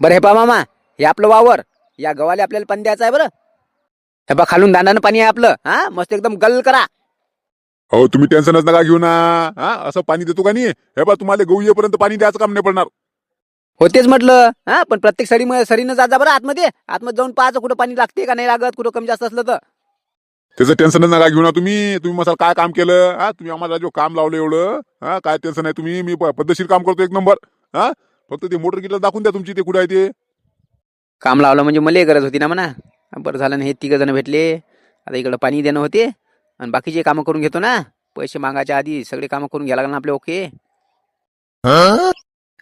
बरं हे पा मामा, हे आपलं वावर, या गव्हाले आपल्याला पाणी द्यायचं आहे बरं. हे पा खालून दांडानं पाणी आहे आपलं, हा मस्त एकदम गल करा. हो तुम्ही टेन्शनच नका घेऊ ना. हा असं पाणी देतो का नाही, हे बा तुम्हाला गहू येईपर्यंत पाणी द्यायचं काम नाही पडणार. होतेच म्हटलं, हा पण प्रत्येक सरीनं जा बरं आतमध्ये जाऊन पाहायचं कुठं पाणी लागते का नाही लागत, कुठं कमी जास्त असलं तर. त्याचं टेन्शनच नका घेऊ ना तुम्ही. तुम्ही मसाला काय काम केलं, हा तुम्ही आम्हाला जो काम लावलं एवढं, हा काय टेन्शन आहे तुम्ही. मी पद्धतशीर काम करतो एक नंबर. हा फक्त ते मोटर गिटर दाखवून द्या तुमची, ते कुठे आहे ते. काम लावलं म्हणजे मला गरज होती ना म्हणा. बरं झालं ना हे 3 जण भेटले. आता इकडं पाणी देणं होते आणि बाकीचे कामं करून घेतो ना. पैसे मागायच्या आधी सगळे कामं करून घ्यायला लागणार आपले. ओके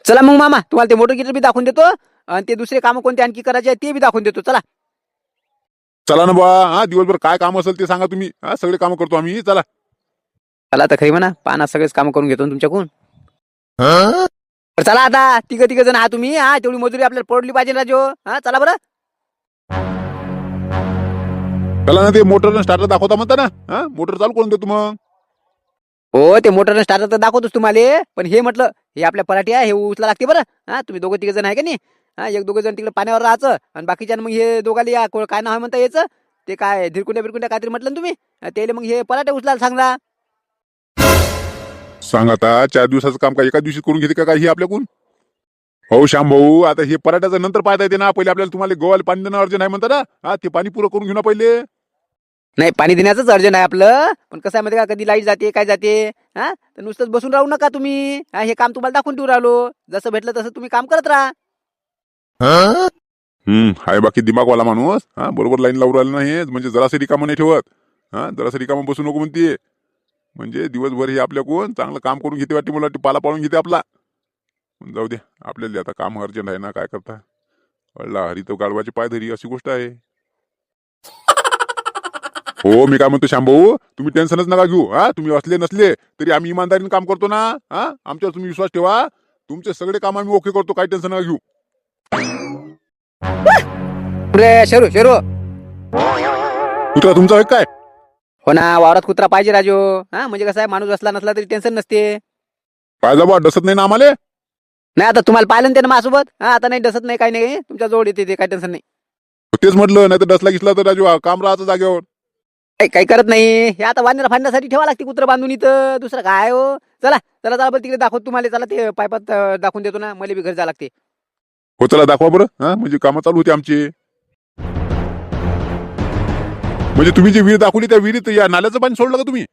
चला मग मामा, तुम्हाला ते मोटर गिटर बी दाखवून देतो आणि ते दुसरे कामं कोणते आणखी करायचे आहेत ते बी दाखवून देतो. चला चला ना बा. हा दिवसभर काय काम असेल ते सांगा तुम्ही. हा सगळे कामं करतो आम्ही. चला चला तर खरी म्हणा, पाना सगळेच कामं करून घेतो ना तुमच्याकडून. चला आता तिघ जण आहात तुम्ही, हा तेवढी मजुरी आपल्याला पडली पाहिजे राजो. हा चला बरं. चला ना, ते मोटर स्टार्टर दाखवता म्हणता ना. हा मोटर चालू करून देतो मग. हो ते मोटर स्टार्टर तर दाखवतोच तुम्हाला, पण हे म्हटलं हे आपल्या पराठी आहे, हे उचला लागते बरं. हा तुम्ही 2-3 जण आहे का नाही. हा 1-2 जण तिकडे पाण्यावर राहायचं आणि बाकीच्या मग हे दोघाले या काय नाव आहे म्हणता याचं, ते काय धिरकुंड्या काहीतरी म्हटलं ना तुम्ही, त्याला मग हे पराठे उचलायला सांगा. सांग आता, 4 दिवसाचं काम काय एका दिवशी करून घेते का काही आपल्याकडून. हो श्याम भाऊ, आता हे पराठ्याचं नंतर पाहता येते ना. पहिले आपल्याला तुम्हाला गोवाला पाणी देणं अर्जंट आहे म्हणता ना. हा ते पाणी पुरं करून घेऊ ना पहिले. नाही पाणी देण्याचंच अर्जंट आहे आपलं, पण कसं आहे माहिती का, कधी लाईट जाते काय जाते. हा तर नुसतंच बसून राहू नका तुम्ही. हे काम तुम्हाला दाखवून ठेवू राहिलो, जसं भेटलं तसं तुम्ही काम करत राहा. हाय बाकी दिमागवाला माणूस. हा बरोबर लाईन लावून राहिला नाही म्हणजे जरासरी कामं नाही ठेवत. हा जरासरी कामं बसू नको म्हणते. म्हणजे दिवसभर हे आपल्याकडून चांगलं काम करून घेते वाटते. मला वाटते पाला पाळून घेते आपला. जाऊ दे, आपल्याला आता काम अर्जंट आहे ना. काय करता, अडला हरी तो गाढवाची पायधरी, अशी गोष्ट आहे. हो मी काय म्हणतो श्यामभाऊ, तुम्ही टेन्शनच नका घेऊ. हा तुम्ही असले नसले तरी आम्ही इमानदारीने काम करतो ना. हा आमच्यावर तुम्ही विश्वास ठेवा. तुमचे सगळे काम आम्ही ओके करतो. काही टेन्शन नका घेऊ. रे शेरू शेरू, कुत्रा तुमचा आहे काय? हो ना, वावरात कुत्रा पाहिजे राजो. हा म्हणजे कसं आहे, माणूस असला नसला तरी टेन्शन नसते. पाहिजा बा, डसत नाही ना आम्हाला. नाही आता तुम्हाला पाहिलं ना त्यानं माझ्यासोबत. हा आता नाही डसत नाही, काही नाही, तुमच्या जवळ येते ते, काही टेन्शन नाही. तेच म्हटलं, नाही तर डसला गिसला तर राजू काम राहायचं जागेवर. काही करत नाही. हे आता वानर फाडण्यासाठी ठेवा लागते कुत्र बांधून इथं, दुसरं काय हो. चला चला चला बरं, तिकडे दाखवतो तुम्हाला. चला ते पाईपात दाखवून देतो ना, मला बी घरी जावं लागते. हो चला दाखवा बरं. हा म्हणजे कामं चालू होते आमची. म्हणजे तुम्ही जी विहीर दाखवली त्या विहिरीत या नाल्याचं पाणी सोडलं का तुम्ही?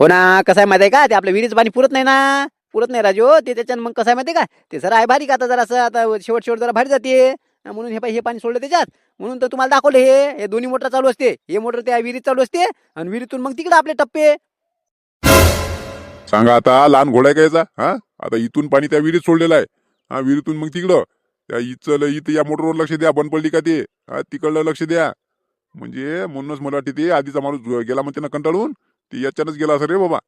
हो ना, कसं आहे माहिती आहे का, ते आपल्या विहिरीचं पाणी पुरत नाही ना. पुरत नाही राजू ते. त्याच्यानं मग कसं आहे माहिती आहे का, ते जरा आहे भारी का, आता जरा असं आता शेवट जरा भारी जाते. म्हणून हे पाणी सोडलं त्याच्यात. म्हणून तर तुम्हाला दाखवलं. हे दोन्ही मोटर चालू असते. हे मोटर त्या विहिरीत चालू असते आणि विहिरीतून मग तिकडे आपले टप्पे. सांगा आता, लहान घोडा आहे का याचा? हा आता इथून पाणी त्या विहिरीत सोडलेलं आहे. हा विहिरीतून मग तिकडं त्या इथं या मोटरवर लक्ष द्या. बंद पडली का ते, हा तिकडलं लक्ष द्या. म्हणजे म्हणूनच मला वाटते ते आधीचा माणूस गेला म्हणते ना कंटाळून, ते याच्यानंच गेला असं रे बाबा.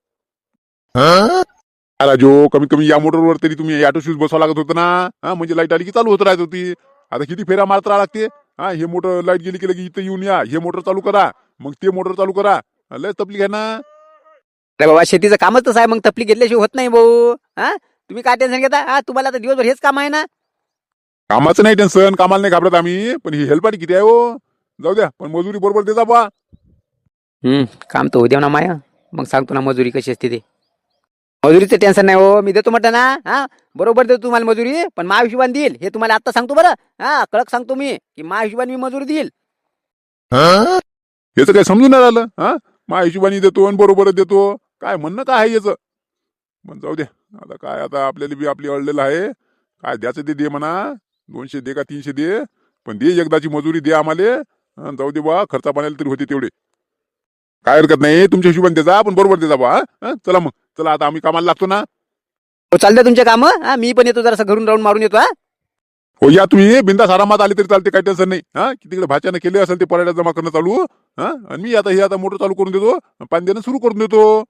राजो, कमीत कमी या मोटरवर तरी तुम्ही ऑटो शूज बसवा लागत होतं ना. हा म्हणजे लाईट आली की चालू होत राहत होती. आता किती फेऱ्या मारत राहा लागते. हा हे मोटर लाईट गेली की इथं येऊन या, हे मोटर चालू करा, मग ते मोटर चालू करा. लय तपलीक आहे ना. अरे बाबा, शेतीचं कामच तसं आहे, मग तपली घेतल्याशिवाय होत नाही भाऊ. हा तुम्ही काय टेन्शन घेता. हा तुम्हाला आता दिवसभर हेच काम आहे ना. कामाचं नाही टेन्शन, कामाला नाही घाबरत आम्ही. पण ही हेल्प किती आहे हो. जाऊ द्या, पण मजुरी बरोबर देता बा. काम तर होऊ द्या ना माया, मग सांगतो ना मजुरी कशी असते ते. मजुरीचं टेन्शन नाही हो, मी देतो म्हटलं ना. हा बरोबर देतो तुम्हाला मजुरी, पण हिशोबाने देईल हे तुम्हाला आता सांगतो बरं. हा कळक सांगतो मी की हिशोबाने मी मजुरी देईल. याचं काय समजून नाही राहिलं. हा मा हिशोबाने देतो आणि बरोबरच देतो. काय म्हणणं काय आहे याचं. पण जाऊ द्या, आता काय, आता आपल्याला बी आपली अडलेलं आहे. काय द्याचं ते दे म्हणा. 200 दे का 300 दे, पण दे एकदाची मजुरी दे आम्हाला. जाऊ दे बा, खर्चा पाण्याला तरी होते तेवढे. काय हरकत नाही, तुमच्या हिशोबाने द्यायचा पण बरोबर द्यायचा बा. चला मग, चला आता आम्ही कामाला लागतो ना. हो चालतंय तुमचे काम. हा मी पण येतो, जरासं घरून राऊंड मारून येतो. हा हो या तुम्ही बिंदास आरामात आले तरी चालते, काही टेन्शन नाही. हा की तिकडे भाच्यानं केले असेल ते पराठा जमा करणं चालू. हा आणि मी आता मोटर चालू करून देतो, पाणी देणं सुरू करून देतो.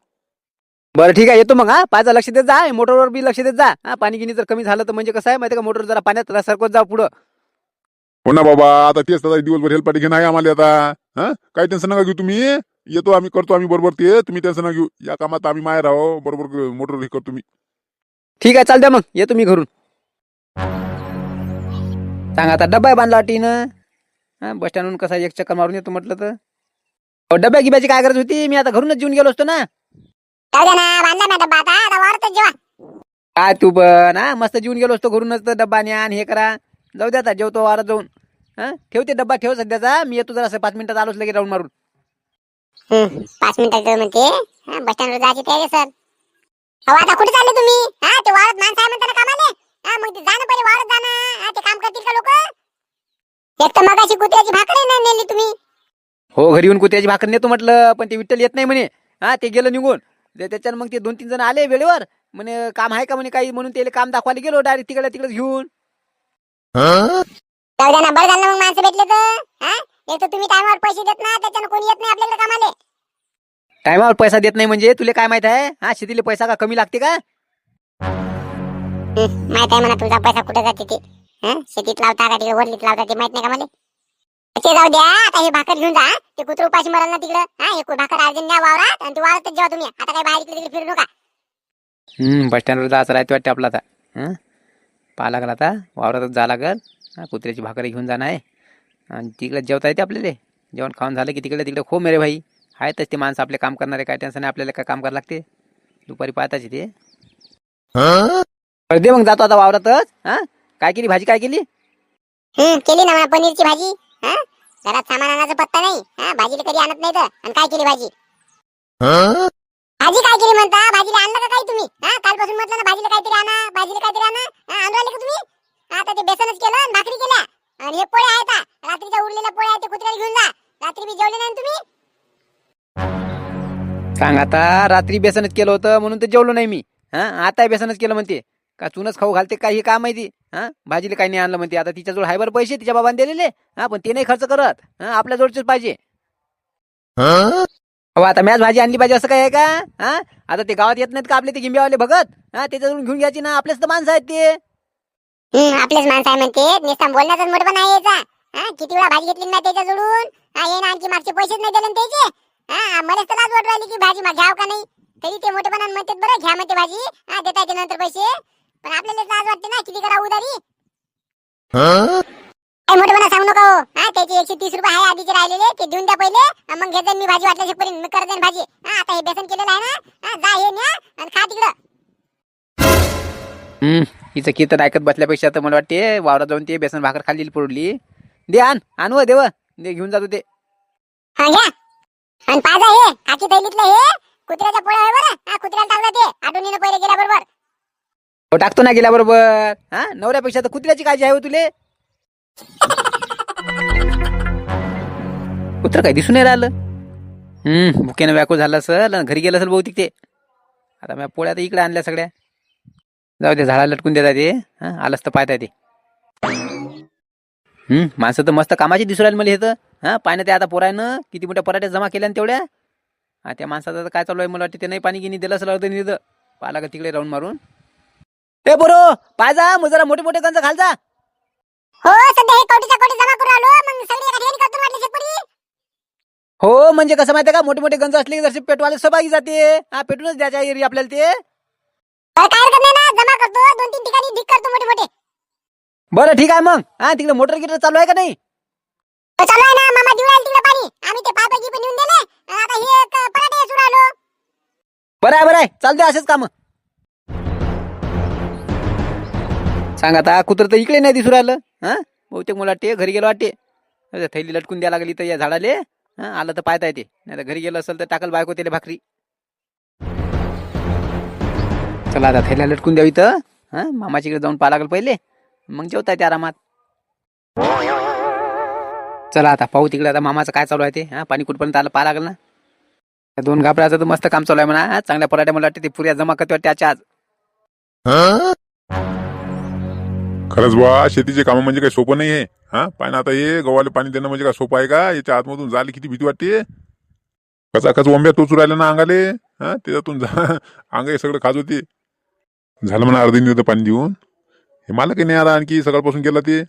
बरं ठीक आहे, येतो मग. हा पायचा लक्ष देत जा, मोटरवर बी लक्ष देत जा. हा पाणी गिनी जर कमी झालं तर म्हणजे कसं आहे माहिती का, मोटर जरा पाण्यात सरकत जा पुढं. हो ना बाबा, आता तेच आता दिवसभर हेल्पाटी घेणं आहे आम्हाला आता. हा काही टेन्शन नका घेऊ तुम्ही. येतो आम्ही, करतो आम्ही बरोबर ते. तुम्ही टेन्शन नका घेऊ. या कामात आम्ही माहेर आहो, बरोबर मोटर हे करतो मी. ठीक आहे चालतंय, मग येतो मी घरून. सांग आता डब्बा बांधला वाटीनं. हा बस स्टँडवरून कसा एक चक्कर मारून येतो म्हटलं तर. अहो, डब्या गिब्याची काय गरज होती? मी आता घरूनच जेवून गेलो असतो ना. जाऊ दे ना, बांधला ना डब्बा, आता वावरतच जेवा. काय तू पण हा मस्त जेवून गेलो असतो घरूनच, तर डब्बा न्या आणि हे करा. जाऊ दे आता जेवतो वारात जाऊन. हा ठेवते डब्बा, ठेव सध्याचा. मी येतो जरा 5 मिनिटात आलोच लगेच राऊंड मारून. 5 मिनिटात म्हणते. बस स्टँडवर जायची तयारी सर. अहो आता कुठे चालले तुम्ही? हा ते वावरात माणसं आहे म्हणताना कामाले. हा मग ते जाणं पहिले वावरात जाणं. हा ते काम करतील का लोक? एक तर मगाशी कुत्र्याची भाकरी नाही नेली तुम्ही. हो घरी येऊन कुत्र्याची भाकर नेतो म्हटलं, पण ते विठ्ठल येत नाही म्हणे. हा ते गेलं निघून. त्याच्यानं मग ते 2-3 जण आले वेळेवर. म्हणे काम आहे का म्हणे काही, म्हणून त्याला काम दाखवायला गेलो डायरेक्ट तिकडे घेऊन. जाऊ द्या ना, बरं झालं मग माणसं भेटले तर. हा एक तर तुम्ही टायमावर पैसे देत ना, त्याच्यानं कोणी येत नाही आपल्याकडे कामाले. टायमावर पैसा देत नाही म्हणजे तुला काय माहित आहे? हा शेतीला पैसा का कमी लागते का? माहित आहे म्हणा तुझा पैसा कुठे जाते ते. शेतीत लावता का तिकडे वरलीत लावता ते माहित नाही का मला? ते जाऊ द्या, आता हे भाकर घेऊन जा. ते कुत्र उपाशी मराल ना तिकडं. हा हे भाकर अर्जंट न्या वावरात आणि ते वावरातच जेवा तुम्ही. आता काय बाहेर इकडे फिरू नका. बस स्टँडवर जायचं राहते वाटते आपला आता. पाहा लागल आता वावरातच जा लागल. कुत्र्याची भाकरी घेऊन जाणं आहे आणि तिकडे जेवता येते आपल्याला. जेवण खाऊन झालं की तिकडे खो मेरे भाई. आहेतच ते माणसं आपले काम करणारे, काय टेन्शन नाही आपल्याला. काय काम करायला लागते दुपारी पाहताच ते. दे मग जातो आता वावरातच. काय केली भाजी, काय केली? केली ना म्हणा पनीरची भाजी. घरात सामान आणायचा पत्ता नाही. भाजीला कधी आणत नाही तर. आणि काय केली भाजी? भाजी काय केली म्हणता? भाजीला आणलं का काही तुम्ही? कालपासून म्हटलं ना भाजीला काहीतरी आणा, भाजीला काहीतरी आणा. आणून राहिले का तुम्ही? आता ते बेसनच केलं आणि भाकरी केल्या. आणि हे पोळे आहेत. रात्रीच्या उरलेल्या पोळे आहेत ते कुत्र्याला घेऊन जा. रात्री बी जेवले नाही ना तुम्ही? सांग आता, रात्री बेसनच केलं होतं म्हणून तर जेवलो नाही मी. आता बेसनच केलं म्हणते. का चूनच खाऊ घालते काही काम माहिती. भाजीला काही नाही आणलं म्हणते. आता तिच्याजवळ आहे बरं पैसे तिच्या बाबाने दिलेले. पण ते नाही खर्च करत. आपल्या जवळचेच पाहिजे. हो आता मॅच भाजी आणली पाहिजे असं काय आहे का? आता ते गावात येत नाहीत का आपले ते गिंब्यावाले भगत? त्याच्याजवळून घेऊन घ्यायची ना. आपलेच तर माणसं आहेत ते. आपलेच माणसं आहे म्हणते. निस्ताम बोलण्याचाच मोठं पण आहे याचा. किती वेळा भाजी घेतली ना त्याच्याजवळून. हे ना आणखी मागचे पैसेच नाही दिले ना त्याचे. मलाच तर लाज वाटू राहिली की भाजी घ्याव का नाही. तरी ते मोठेपणा म्हणतात बरं घ्या म्हणते भाजी. देता येते नंतर पैसे. पण आपल्याला लाज वाटते ना, किती करा उधारी. काय मोठेपणा सांगू नका हो. त्याचे 130 रुपये आहे आधीचे राहिलेले, ते देऊन द्या पहिले. मग घेत जाईन मी भाजी वाटल्याशी पर्यंत मी करत जाईन भाजी. आता हे बेसन केलेलं आहे ना, जा हे न्या आणि खा तिकडं. हिचं कीर्तन ऐकत बसल्यापेक्षा तर मला वाटते वावरात जाऊन ते बेसन भाकर खाल्ली पडली. दे आणू देव दे, घेऊन जातो ते. घ्या आणि पाजा हे काकी थैलीतलं हे कुत्र्याच्या पोळ्या आहे बरं. कुत्र्याला टाकलं ते आठवणीनं पहिले गेल्याबरोबर. हो टाकतो ना गेल्याबरोबर. नवऱ्यापेक्षा तर कुत्र्याची काळजी आहे हो तुले. कुत्र काय दिसून नाही राहिलं. भुकेनं व्याकुळ झालं असेल, घरी गेलं असेल बहुतेक ते. आता मी पोळ्या तर इकडे आणल्या सगळ्या. जाऊ दे, झाडा लटकून देतात ते. आलंच तर पाहता ते. माणसं तर मस्त कामाची दिसून राहिली मला हे तर. पाण्यात ते आता पोरायनं किती मोठ्या पराठ्या जमा केल्या तेवढ्या. त्या माणसाचं तर काय चालू आहे मला वाटतं. ते नाही पाणी गिनी दिलं असेल अर्ध निध. पाहिला का तिकडे राऊंड मारून. ए बरो पाय जा, मग जरा मोठे मोठे गंज घाल जा. हो सध्या हे कोटीच्या कोटी जमा करून आलो. मग सगळे एका ठिकाणी करतो म्हटलं शेतकरी. हो म्हणजे कसं माहितीये का, मोठे मोठे गंज असले की जसे पेटवाले सहभागी जाते. पेटूनच द्यायच्या एरी आपल्याला ते. काय हरकत नाही ना, जमा करतो 2-3 ठिकाणी ढीक करतो मोठे मोठे. बरं ठीक आहे मग. तिकडे मोटर गिटर चालू आहे का नाही? चालू आहे ना मामा, देऊ राहिले तिकडे पाणी. आम्ही ते पायपाकी पण नेऊन दिले. आता हे पराठे सुरू आलो. बरं आहे चालते असेच काम. सांग आता, कुत्र तर इकडे नाही दिसू राहिलं. बहुतेक मला वाटते घरी गेलो वाटते. थैली लटकून द्या लागली तर या झाडाले. आलं तर पाहता येते, नाही तर घरी गेलं असेल तर टाकल बायको त्याला भाकरी. चला आता थैल्या लटकून द्यावी तर. मामाच्याकडे जाऊन पाहा लागल पहिले, मग जेवता येते आरामात. चला आता पाहू तिकडे आता मामाचं काय चालू आहे ते. पाणी कुठपर्यंत आलं पाहा लागल ना. 2 घाबराचं तर मस्त काम चालू आहे म्हणा. चांगल्या पराठ्या मला वाटते ते पुऱ्या जमा करते वाटते आजच्या आज. खरंच बा, शेतीचे काम म्हणजे काही सोपं नाही आहे. पाणी आता हे गव्हाले पाणी देणं म्हणजे काय सोपं आहे का? याच्या आतमधून झाली किती भीती वाटते. कचा ओंब्या टोचू राहिल्या ना अंगाले. त्याच्यातून अंग हे सगळं खाज होते. झालं म्हणा अर्धी निरतं पाणी देऊन. हे मला काही नाही आला आणखी सकाळपासून गेला ते.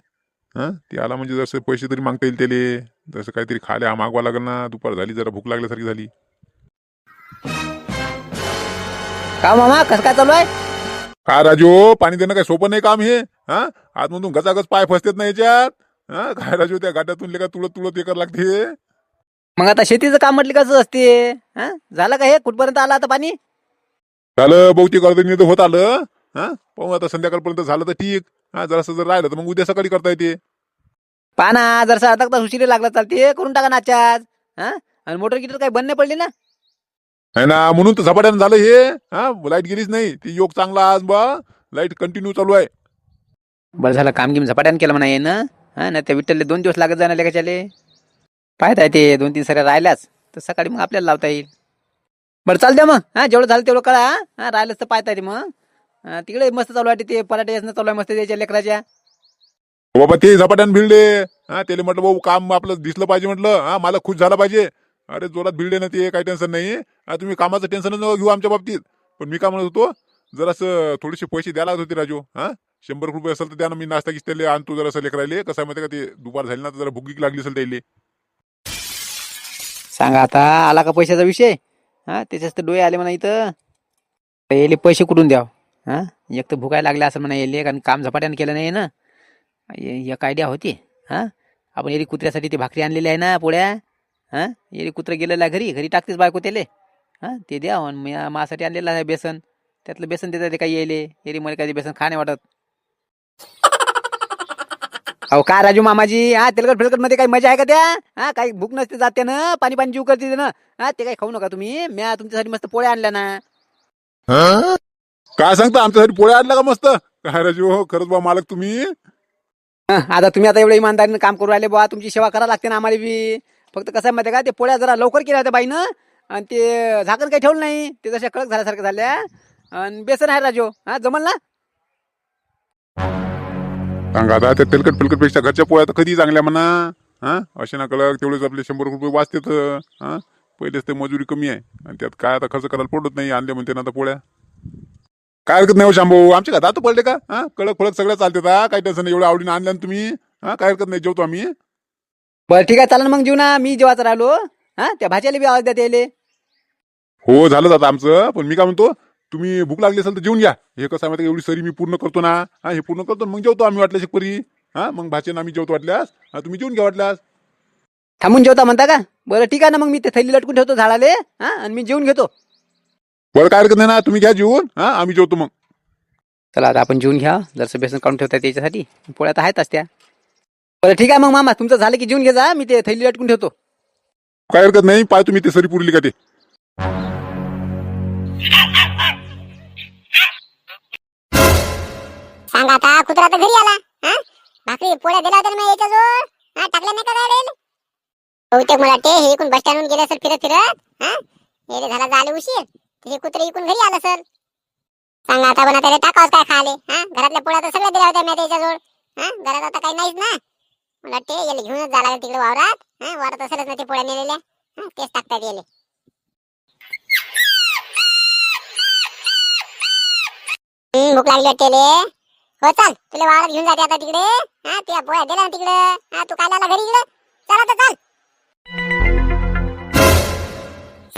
ते आला म्हणजे जसं पैसे तरी मागता येईल त्याले. जसं काहीतरी खायला मागवा लागेल ना. दुपार झाली, जरा भूक लागल्यासारखी झाली. का मामा कसं काय चालू आहे? का राजू, पाणी देणं काय सोपं नाही काम हे. हा आतमधून गचागच पाय फसतेत ना याच्यात. हा काय राजू त्या गाड्यातून लेका तुळत तुळत हे करावं लागते. मग आता शेतीचं काम म्हटलं कसं असते. हा झालं का हे कुठपर्यंत आलं आता पाणी. झालं बहुतेक अर्धनी तर होत आलं. हा पाहू आता संध्याकाळपर्यंत झालं तर ठीक. हा जरासं जर राहिलं तर मग उद्या सकाळी करता येते. पाना जरसा आता उशिरे लागला चालते करून टाका नाचाच. हा आणि मोटर गिटर काही बंद नाही पडली ना. आहे ना म्हणून तर झपाट्यानं झालं हे. हा लाईट गेलीच नाही ती योग चांगला आज बा. लाईट कंटिन्यू चालू आहे. बरं झालं काम गिम झपाट्यानं केलं म्हणा ना. हा नाही त्या विठ्ठलले 2 दिवस लागत जाणार लेकाच्याले. पाहता येते 2-3 सऱ्या राहिल्याच तर सकाळी मग आपल्याला लावता येईल. बरं चाल द्या मग. हा जेवढं झालं तेवढं कळा. हा राहिलंच तर पाहता येते मग. तिकडे मस्त चालू वाटते ते पराठे यासनं चालू आहे मस्त त्याच्या लेकराच्या. बाबा ते झपाट्यानं भिडले. हा त्याला म्हटलं भाऊ काम आपलं दिसलं पाहिजे म्हटलं. हा मला खुश झाला पाहिजे. अरे जोरात भिडले ना ते काही टेन्शन नाही. हा तुम्ही कामाचं टेन्शन न घेऊ आमच्या बाबतीत. पण मी काय म्हणत होतो जरासं थोडेसे पैसे द्यायला लागत होते राजू. हा 100 रुपये असेल तर द्या ना मी नाश्ता किस्त्याले आणतो जरासं लेकरायले. कसं आहे माहिती का ते दुपार झाली ना तर जरा भुकी लागली असेल त्याले. सांगा आता आला का पैशाचा विषय. हा त्याच्याच तर डोळे आले म्हणा इथं. येले पैसे कुठून द्याव. हा एक तर भुकायला लागले असं म्हणा येले कारण काम झपाट्यानं केलं नाही ना. एक आयडिया होती. हा आपण येरी कुत्र्यासाठी ते भाकरी आणलेली आहे ना पोळ्या. हा येरी कुत्रं गेलेलं आहे घरी टाकतेच बायको त्याले. हा ते द्या माझ्यासाठी आणलेलं आहे बेसन. त्यातलं बेसन देतात ते काही येले येरी मला काही बेसन खा नाही वाटत. अहो काय राजू मामाजी. हा तेलकट फिलकट मध्ये काही मजा आहे का त्या. हा काही भूक नसते जाते ना पाणी पाणी जीव करते ना. हा ते काही खाऊ नका तुम्ही. म्या तुमच्यासाठी मस्त पोळ्या आणल्या ना. काय सांगता आमच्यासाठी पोळ्या आणल्या का मस्त. काय राजू हो खरंच बा मालक तुम्ही. आता तुम्ही आता एवढं इमानदारीनं काम करू राहिले बुवा तुमची सेवा करावं लागते ना आम्हाला बी. फक्त कसं आहे माहिती आहे का ते पोळ्या जरा लवकर केल्या होत्या बाईनं आणि ते झाकण काही ठेवलं नाही ते जशा कडक झाल्यासारख्या झाल्या. आणि बेसन आहे राजू. हा जमल ना. सांगा आता त्या तेलकट फिलकटपेक्षा घरच्या पोळ्या तर कधी चांगल्या म्हणा. हा असे ना कळक तेवढेच आपले 100 रुपये वाचतेत. हा पहिलेच ते मजुरी कमी आहे आणि त्यात काय आता खर्च करायला पडत नाही. आणले म्हणते ना आता पोळ्या. काय हरकत नाही हो शांभू आमच्या घरात आता पडले का. हा कडक फळक सगळ्या चालते का काही टेन्शन नाही. एवढ्या आवडीने आणल्या ना तुम्ही. हा काय हरकत नाही जेवतो आम्ही. बरं ठीक आहे चालेल मग जेवू ना मी जेवायचं राहिलो. हा त्या भाज्याला बी आवाज द्या यायले. हो झालं आता आमचं. पण मी काय म्हणतो तुम्ही भूक लागली असेल तर जेवून घ्या. हे कसं आहे माहिती का एवढी सरी मी पूर्ण करतो ना. हा हे पूर्ण करतो मग जेवतो आम्ही वाटल्यास परी. हा मग भाचेनं आम्ही जेवतो वाटल्यास. हा तुम्ही जेवून घ्या वाटल्यास. थांबून जेवता म्हणता का. बरं ठीक आहे ना मग मी ते थैली लटकून ठेवतो झाडाले. हा आणि मी जेवून घेतो. बरं काय हरकत नाही ना तुम्ही घ्या जेवून. हा आम्ही जेवतो मग. चला आता आपण जेवून घ्या जरसं बेसन काढून ठेवता त्याच्यासाठी पोळ्या तर आहेतच त्या. बरं ठीक आहे मग मामा तुमचं झालं की जेवून घे जा मी ते थैली लटकून ठेवतो. काय हरकत नाही पाय तुम्ही ते सरी पुरली का ते. सांगा आता कुत्रा तर घरी आला. हा भाकरी पोळ्या दिला होत्या ना मी याच्याजवळ. हा टाकल्या नाही का गाड्याला. बहुतेक मला वाटते हे इकून बस स्टँडहून गेले असेल फिरत फिरत. हा हे झाला झाले उशीर हे कुत्रे इकून घरी आलं सर. सांगा आता पण त्याला टाकावंच काय खाले. हा घरातल्या पोळ्या तर सगळ्या दिल्या होत्या मी त्याच्याजवळ. हा घरात आता काही नाहीच ना. मला वाटते याला घेऊनच जायला तिकडे वावरात. हा वावरात असेलच ना ते पोळ्या नेलेल्या. हा तेच टाकतात याले. भूक लागली वाटते. हो चल तुला वावरात घेऊन जाते आता तिकडे. हा त्या पोळ्या दिल्या ना तिकडे. हा तू काय आला घरी इकडे. चल आता चल.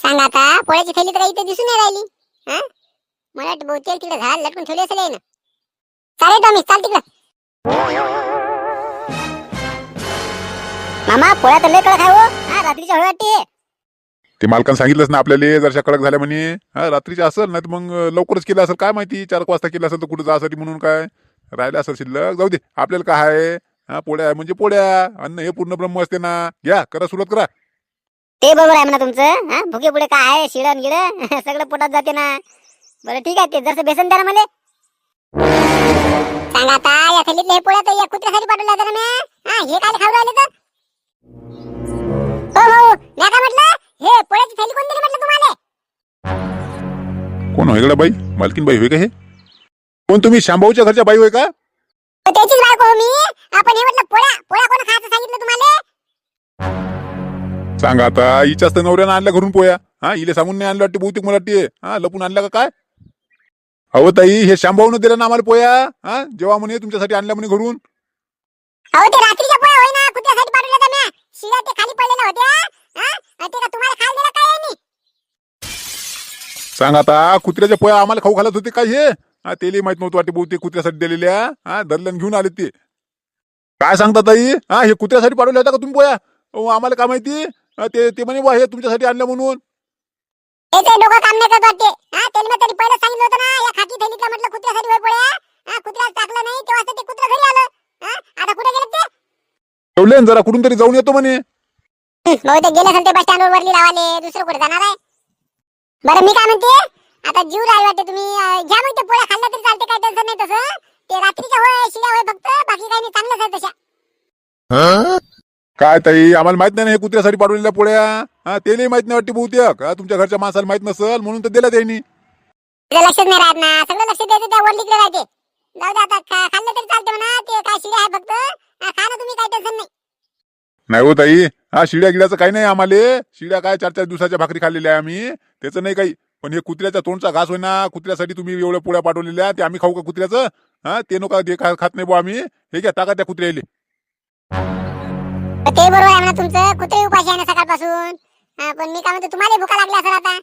सांग आता पोळ्याची थैली तर इथे दिसून नाही राहिली. हा मला वाटतं बहुतेक तिकडे झाड लटकून ठेवली असेल ना. चालेल टॉमी चाल तिकडे. मामा पोळ्या तर लय कडक आहे हो. हा रात्रीच्या हवी वाटते. ते मालकानं सांगितलंच ना आपल्याला जरशा कडक झाल्या म्हणे. हा रात्रीच्या असेल नाही तर मग लवकरच केलं असेल काय माहिती. 4 वाजता केलं असेल तर कुठं जायसाठी म्हणून काय राहिलं असेल शिल्लक. जाऊ दे आपल्याला काय आहे. हा पोळ्या आहे म्हणजे पोळ्या. अन्न हे पूर्ण ब्रह्म असते ना. घ्या करा सुरुवात करा. ते बरोबर आहे म्हणा तुमचं. हा भुके पुढे काय आहे शिडण गिड सगळं पोटात जाते ना. बरं ठीक आहे ते जसं बेसन द्या ना मला. सांगा आता या थैलीतले हे पोळ्या तर या कुत्र्यासाठी पाठवल्या होत्या ना मी. हा हे काय खाऊ राहिले तर. हो हो मी काय म्हटलं हे पोळ्याची थैली कोण दिली म्हटलं तुम्हाला. कोण होय गड्या बाई मालकीन बाई होय का हे. कोण तुम्ही शांभाऊच्या घरच्या बाई होय का. त्याचीच बायको हो मी. आपण हे म्हटलं पोळ्या पोळ्या कोण खायचं सांगितलं तुम्हाला. सांगा आता हिच्याच तर नवऱ्यानं आणल्या घरून पोया. हा इले सांगून नाही आणलं वाटते बहुतेक मला वाटते. हा लपून आणल्या का काय. अहो ताई हे शांभाऊन दिलं ना आम्हाला पोया. हा जेव्हा म्हणे तुमच्यासाठी आणल्या म्हणे घरून. अहो ते रात्रीच्या पोळ्या होय ना कुत्र्यासाठी पाठवल्या होत्या म्या. शिळ्या ते खाली पडलेल्या होत्या. हा ते का तुम्हाला खायला दिलं काय यांनी. सांग आता कुत्र्याच्या पोया आम्हाला खाऊ घालत होते काय हे. हा तेले माहित नव्हतं वाटते बहुतेक कुत्र्यासाठी दिलेल्या. हा धरल्यान घेऊन आले ते. काय सांगता ताई? हा हे कुत्र्यासाठी पाठवले होता का तुम्ही पोया? आम्हाला काय माहिती? ते ते म्हणे बा हे तुमच्यासाठी आणलं म्हणून. त्याचे डोकं काम नाही करत वाटते. हा त्याला मी तरी पहिलं सांगितलं होतं ना, या खाकी थैलीतला म्हटलं कुत्र्यासाठी होय पड्या. हा कुत्र्याला टाकलं नाही तेव्हा ते कुत्रं घरी आलं. हा आता कुठे गेले ते? ठेवले न जरा कुठून तरी जाऊन येतो म्हणे. बहुतेक गेले असेल ते बस स्टँडवर वरली लावाले. दुसरं कुठे जाणार आहे? बरं मी काय म्हणते, आता जीव राही वाटते तुम्ही घ्या मग ते पोळ्या खाल्ल्या तरी चालते, काय टेन्शन नाही तसं. ते रात्रीच्या होय शिळ्या होय फक्त, बाकी काही नाही, चांगलंच आहे तशा. काय ताई आम्हाला माहित नाही ना हे कुत्र्यासाठी पाठवलेल्या पोळ्या. हा तेले माहित नाही वाटते बहुतेक. तुमच्या घरच्या माणसाला माहित नसल म्हणून तर दिल्या त्यांनी. तुझं लक्षच नाही राहत ना, सगळं लक्ष द्यायचं त्या वरलीकडे राहते. जाऊ दे आता, खाल्लं तरी चालते म्हणा, ते काय शिळ्या आहे फक्त. खा ना तुम्ही, काय टेन्शन नाही. नाही हो ताई, हा शिड्या गिड्याचं काही नाही आम्हाला. शिड्या काय 4-4 दिवसाच्या भाकरी खाल्लेल्या आहे आम्ही, त्याचं नाही काही. पण हे कुत्र्याच्या तोंडचा घास होय ना, कुत्र्यासाठी तुम्ही एवढ्या पोळ्या पाठवलेल्या, ते आम्ही खाऊ का कुत्र्याचं? हा ते नका, ते खात नाही बुवा आम्ही. हे घ्या टाका त्या कुत्र्याले. ते बरोबर आहे म्हणा तुमचं, कुत्रे उपाशी आहे ना सकाळपासून. पण मी काय म्हणतो, तुम्हाला भुका लागली असेल आता.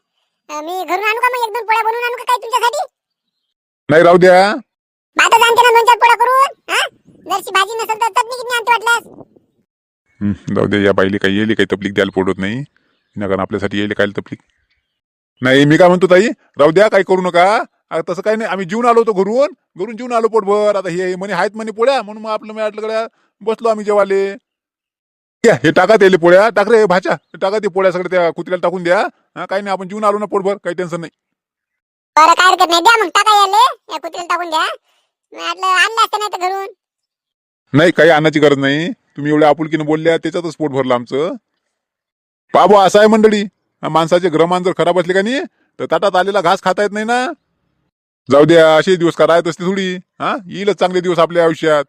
मी घरून आणू का मग 1-2 पोळ्या बनवून आणू का काय तुमच्यासाठी? नाही राहू द्या. भातच आणते ना 2-4 पोळ्या करून. हा जरशी भाजी नसेल तर चटणी किती आणते वाटल्यास. जाऊ द्या, या बाईले काही येईल काही तपलीक द्यायला पडत नाही. कारण आपल्यासाठी येईल काय तपलीक नाही. मी काय म्हणतो ताई, राहू द्या, काही करू नका. तसं काही नाही, आम्ही जीवन आलो होतो घरून जीवन आलो पोटभर. आता हे म्हणे आहेत म्हणे पोळ्या, म्हणून मग आपलं गड्या बसलो आम्ही जेवाले. हे टाका त्याले पोळ्या, टाक रे भाच्या, टाका ते पोळ्या सगळ्या त्या कुत्र्याला टाकून द्या. काही नाही, आपण जीवन आलो ना पोटभर, काही टेन्शन नाही. बरं काय हरकत नाही, द्या मग टाका याले, या कुत्र्याला टाकून द्या. मी म्हटलं आणलं असतं नाही तर घरून. नाही काही आणायची गरज नाही, तुम्ही एवढ्या आपुलकीनं बोलल्या त्याच्यातच पोट भरलं आमचं. बाबा असं आहे मंडळी, माणसाचे ग्रहमान जर खराब असले का नाही तर ताटात आलेला घास खाता येत नाही ना. जाऊ द्या, असे दिवस करायत असते थोडी. येईलच चांगले दिवस आपल्या आयुष्यात.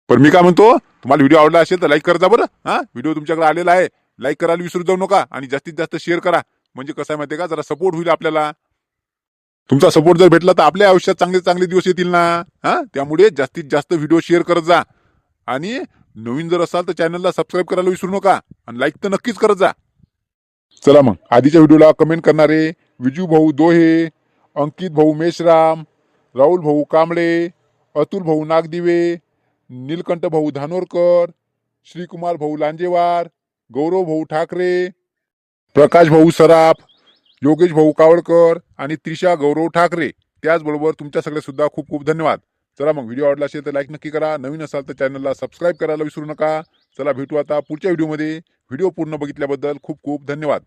पण मी काय म्हणतो, तुम्हाला व्हिडिओ आवडला असेल तर लाईक करा जा बरं. व्हिडिओ तुमच्याकडे आलेला आहे, लाईक करायला विसरू जाऊ नका. आणि जास्तीत जास्त शेअर करा, म्हणजे कसं आहे माहितीये का, जरा सपोर्ट होईल आपल्याला. तुमचा सपोर्ट जर भेटला तर आपल्या आयुष्यात चांगले चांगले दिवस येतील ना. त्यामुळे जास्तीत जास्त व्हिडिओ शेअर करत जा. आणि नवीन जर असाल तर चॅनलला सबस्क्राईब करायला विसरू नका. आणि लाईक तर नक्कीच करत जा. चला मग, आधीच्या व्हिडिओला कमेंट करणारे विजू भाऊ दोहे, अंकित भाऊ मेश्राम, राहुल भाऊ कांबळे, अतुल भाऊ नागदिवे, नीलकंठ भाऊ धानोरकर, श्रीकुमार भाऊ लांजेवार, गौरव भाऊ ठाकरे, प्रकाश भाऊ सराफ, योगेश भाऊ कावळकर आणि त्रिशा गौरव ठाकरे, त्याचबरोबर तुमच्या सगळे सुद्धा खूप खूप धन्यवाद. चला मग, व्हिडिओ आवडला असेल तर लाईक नक्की करा. नवीन असाल तर चॅनलला सबस्क्राईब करायला विसरू नका. चला भेटू आता पुढच्या व्हिडिओमध्ये. व्हिडिओ पूर्ण बघितल्याबद्दल खूप खूप धन्यवाद.